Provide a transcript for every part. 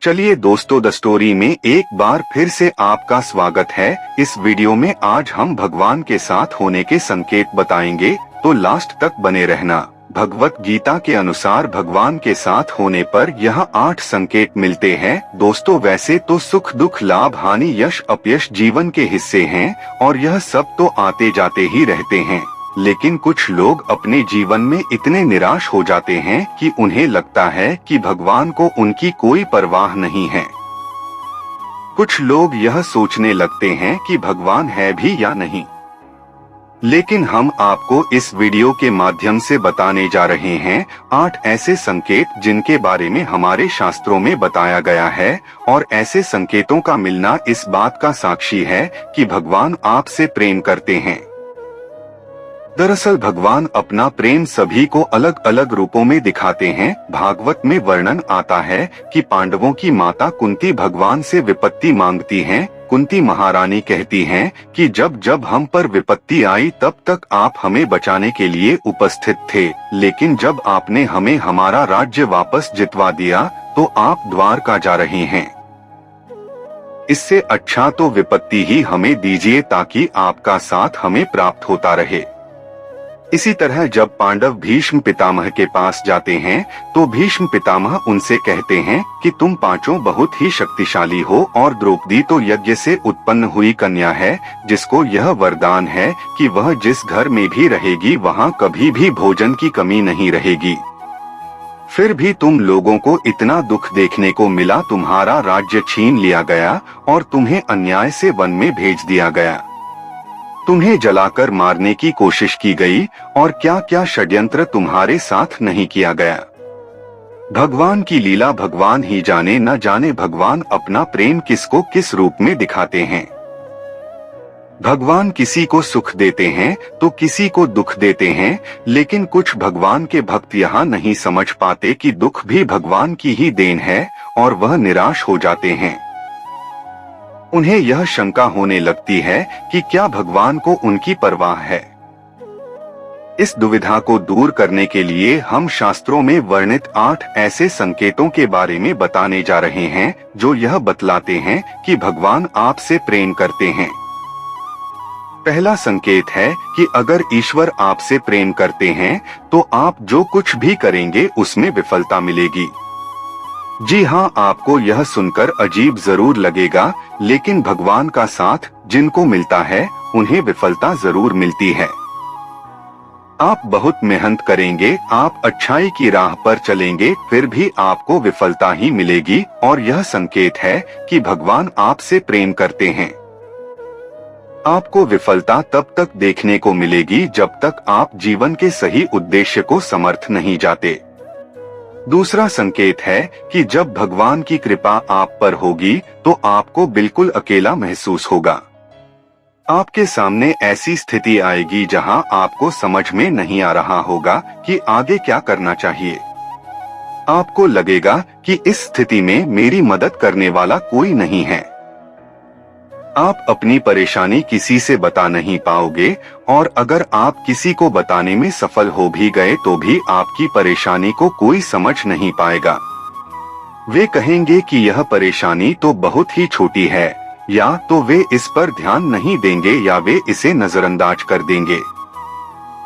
चलिए दोस्तों, the story में एक बार फिर से आपका स्वागत है। इस वीडियो में आज हम भगवान के साथ होने के संकेत बताएंगे, तो लास्ट तक बने रहना। भगवत गीता के अनुसार भगवान के साथ होने पर यह 8 संकेत मिलते हैं। दोस्तों, वैसे तो सुख दुख लाभ हानि यश अपयश जीवन के हिस्से हैं और यह सब तो आते जाते ही रहते हैं, लेकिन कुछ लोग अपने जीवन में इतने निराश हो जाते हैं कि उन्हें लगता है कि भगवान को उनकी कोई परवाह नहीं है। कुछ लोग यह सोचने लगते हैं कि भगवान है भी या नहीं। लेकिन हम आपको इस वीडियो के माध्यम से बताने जा रहे हैं 8 ऐसे संकेत जिनके बारे में हमारे शास्त्रों में बताया गया है, और ऐसे संकेतों का मिलना इस बात का साक्षी है कि भगवान आपसे प्रेम करते हैं। दरअसल भगवान अपना प्रेम सभी को अलग अलग रूपों में दिखाते हैं। भागवत में वर्णन आता है कि पांडवों की माता कुंती भगवान से विपत्ति मांगती हैं। कुंती महारानी कहती हैं कि जब जब हम पर विपत्ति आई तब तक आप हमें बचाने के लिए उपस्थित थे, लेकिन जब आपने हमें हमारा राज्य वापस जितवा दिया तो आप द्वारका जा रहे हैं। इससे अच्छा तो विपत्ति ही हमें दीजिए ताकि आपका साथ हमें प्राप्त होता रहे। इसी तरह जब पांडव भीष्म पितामह के पास जाते हैं तो भीष्म पितामह उनसे कहते हैं कि तुम पांचों बहुत ही शक्तिशाली हो और द्रौपदी तो यज्ञ से उत्पन्न हुई कन्या है, जिसको यह वरदान है कि वह जिस घर में भी रहेगी वहां कभी भी भोजन की कमी नहीं रहेगी। फिर भी तुम लोगों को इतना दुख देखने को मिला, तुम्हारा राज्य छीन लिया गया और तुम्हें अन्याय से वन में भेज दिया गया। तुम्हें जलाकर मारने की कोशिश की गई और क्या क्या षड्यंत्र तुम्हारे साथ नहीं किया गया। भगवान की लीला भगवान ही जाने, न जाने भगवान अपना प्रेम किसको किस रूप में दिखाते हैं। भगवान किसी को सुख देते हैं तो किसी को दुख देते हैं, लेकिन कुछ भगवान के भक्त यहाँ नहीं समझ पाते कि दुख भी भगवान की ही देन है और वह निराश हो जाते हैं। उन्हें यह शंका होने लगती है कि क्या भगवान को उनकी परवाह है। इस दुविधा को दूर करने के लिए हम शास्त्रों में वर्णित 8 ऐसे संकेतों के बारे में बताने जा रहे हैं जो यह बतलाते हैं कि भगवान आपसे प्रेम करते हैं। पहला संकेत है कि अगर ईश्वर आपसे प्रेम करते हैं तो आप जो कुछ भी करेंगे उसमें विफलता मिलेगी। जी हाँ, आपको यह सुनकर अजीब जरूर लगेगा, लेकिन भगवान का साथ जिनको मिलता है उन्हें विफलता जरूर मिलती है। आप बहुत मेहनत करेंगे, आप अच्छाई की राह पर चलेंगे, फिर भी आपको विफलता ही मिलेगी, और यह संकेत है कि भगवान आपसे प्रेम करते हैं। आपको विफलता तब तक देखने को मिलेगी जब तक आप जीवन के सही उद्देश्य को समर्थ नहीं जाते। दूसरा संकेत है कि जब भगवान की कृपा आप पर होगी तो आपको बिल्कुल अकेला महसूस होगा। आपके सामने ऐसी स्थिति आएगी जहां आपको समझ में नहीं आ रहा होगा कि आगे क्या करना चाहिए। आपको लगेगा कि इस स्थिति में मेरी मदद करने वाला कोई नहीं है। आप अपनी परेशानी किसी से बता नहीं पाओगे, और अगर आप किसी को बताने में सफल हो भी गए तो भी आपकी परेशानी को कोई समझ नहीं पाएगा। वे कहेंगे कि यह परेशानी तो बहुत ही छोटी है, या तो वे इस पर ध्यान नहीं देंगे या वे इसे नजरअंदाज कर देंगे।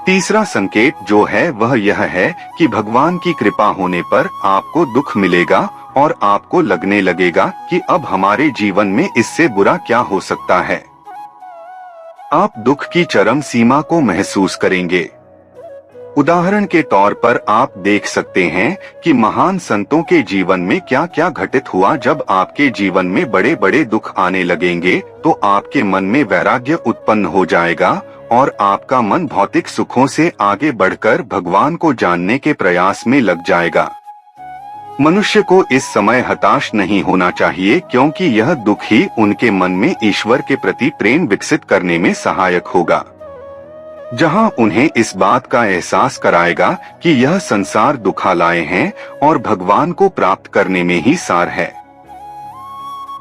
तीसरा संकेत जो है वह यह है कि भगवान की कृपा होने पर आपको दुख मिलेगा और आपको लगने लगेगा कि अब हमारे जीवन में इससे बुरा क्या हो सकता है। आप दुख की चरम सीमा को महसूस करेंगे। उदाहरण के तौर पर आप देख सकते हैं कि महान संतों के जीवन में क्या क्या घटित हुआ। जब आपके जीवन में बड़े बड़े दुख आने लगेंगे तो आपके मन में वैराग्य उत्पन्न हो जाएगा और आपका मन भौतिक सुखों से आगे बढ़कर भगवान को जानने के प्रयास में लग जाएगा। मनुष्य को इस समय हताश नहीं होना चाहिए, क्योंकि यह दुख ही उनके मन में ईश्वर के प्रति प्रेम विकसित करने में सहायक होगा, जहां उन्हें इस बात का एहसास कराएगा कि यह संसार दुखालय है और भगवान को प्राप्त करने में ही सार है।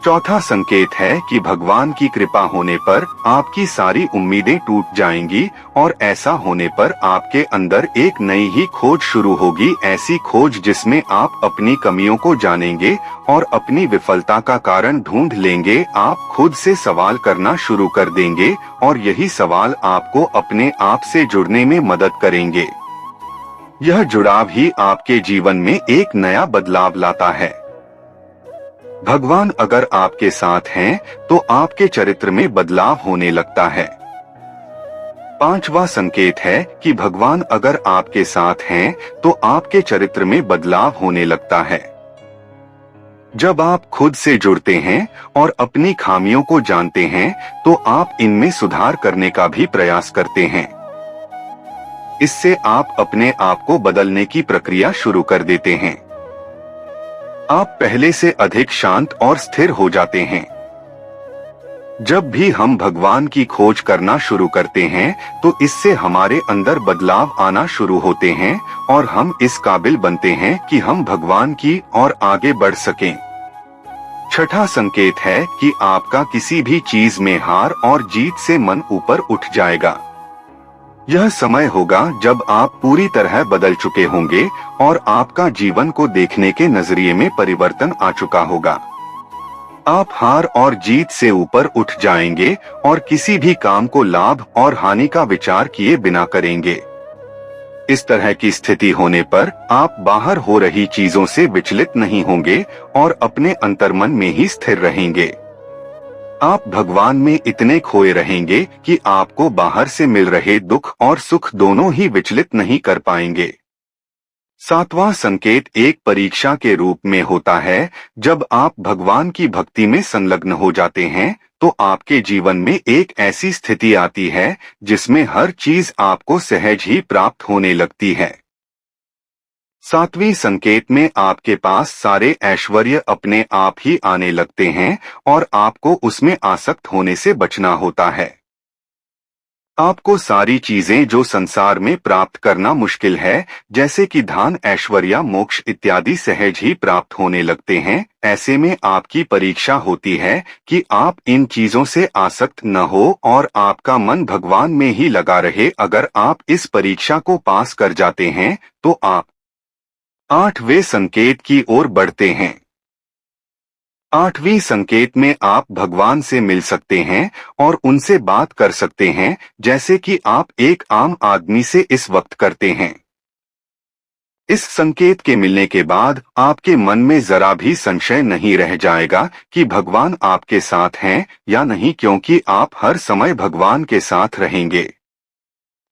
चौथा संकेत है कि भगवान की कृपा होने पर आपकी सारी उम्मीदें टूट जाएंगी और ऐसा होने पर आपके अंदर एक नई ही खोज शुरू होगी, ऐसी खोज जिसमें आप अपनी कमियों को जानेंगे और अपनी विफलता का कारण ढूंढ लेंगे। आप खुद से सवाल करना शुरू कर देंगे और यही सवाल आपको अपने आप से जुड़ने में मदद करेंगे। यह जुड़ाव ही आपके जीवन में एक नया बदलाव लाता है। भगवान अगर आपके साथ हैं, तो आपके चरित्र में बदलाव होने लगता है। पांचवा संकेत है कि भगवान अगर आपके साथ हैं, तो आपके चरित्र में बदलाव होने लगता है। जब आप खुद से जुड़ते हैं और अपनी खामियों को जानते हैं, तो आप इनमें सुधार करने का भी प्रयास करते हैं। इससे आप अपने आप को बदलने की प्रक्रिया शुरू कर देते हैं। आप पहले से अधिक शांत और स्थिर हो जाते हैं। जब भी हम भगवान की खोज करना शुरू करते हैं, तो इससे हमारे अंदर बदलाव आना शुरू होते हैं और हम इस काबिल बनते हैं कि हम भगवान की ओर आगे बढ़ सकें। छठा संकेत है कि आपका किसी भी चीज में हार और जीत से मन ऊपर उठ जाएगा। यह समय होगा जब आप पूरी तरह बदल चुके होंगे और आपका जीवन को देखने के नजरिए में परिवर्तन आ चुका होगा। आप हार और जीत से ऊपर उठ जाएंगे और किसी भी काम को लाभ और हानि का विचार किए बिना करेंगे। इस तरह की स्थिति होने पर आप बाहर हो रही चीजों से विचलित नहीं होंगे और अपने अंतर्मन में ही स्थिर रहेंगे। आप भगवान में इतने खोए रहेंगे कि आपको बाहर से मिल रहे दुख और सुख दोनों ही विचलित नहीं कर पाएंगे। सातवां संकेत एक परीक्षा के रूप में होता है। जब आप भगवान की भक्ति में संलग्न हो जाते हैं, तो आपके जीवन में एक ऐसी स्थिति आती है जिसमें हर चीज आपको सहज ही प्राप्त होने लगती है। सातवीं संकेत में आपके पास सारे ऐश्वर्य अपने आप ही आने लगते हैं और आपको उसमें आसक्त होने से बचना होता है। आपको सारी चीजें जो संसार में प्राप्त करना मुश्किल है, जैसे कि धन, ऐश्वर्य, मोक्ष इत्यादि सहज ही प्राप्त होने लगते हैं। ऐसे में आपकी परीक्षा होती है कि आप इन चीजों से आसक्त न हो और आपका मन भगवान में ही लगा रहे। अगर आप इस परीक्षा को पास कर जाते हैं, तो आप 8वें संकेत की ओर बढ़ते हैं। 8वीं संकेत में आप भगवान से मिल सकते हैं और उनसे बात कर सकते हैं, जैसे कि आप एक आम आदमी से इस वक्त करते हैं। इस संकेत के मिलने के बाद आपके मन में जरा भी संशय नहीं रह जाएगा कि भगवान आपके साथ हैं या नहीं, क्योंकि आप हर समय भगवान के साथ रहेंगे।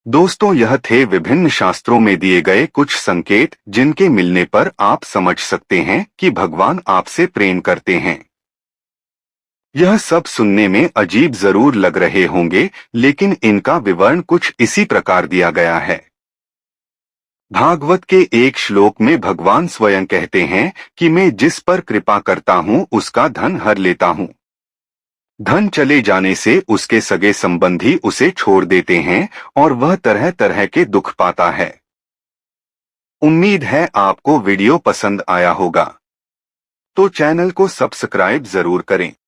दोस्तों, यह थे विभिन्न शास्त्रों में दिए गए कुछ संकेत जिनके मिलने पर आप समझ सकते हैं कि भगवान आपसे प्रेम करते हैं। यह सब सुनने में अजीब जरूर लग रहे होंगे, लेकिन इनका विवरण कुछ इसी प्रकार दिया गया है। भागवत के एक श्लोक में भगवान स्वयं कहते हैं कि मैं जिस पर कृपा करता हूँ उसका धन हर लेता हूँ। धन चले जाने से उसके सगे संबंधी उसे छोड़ देते हैं और वह तरह तरह के दुख पाता है। उम्मीद है आपको वीडियो पसंद आया होगा, तो चैनल को सब्सक्राइब जरूर करें।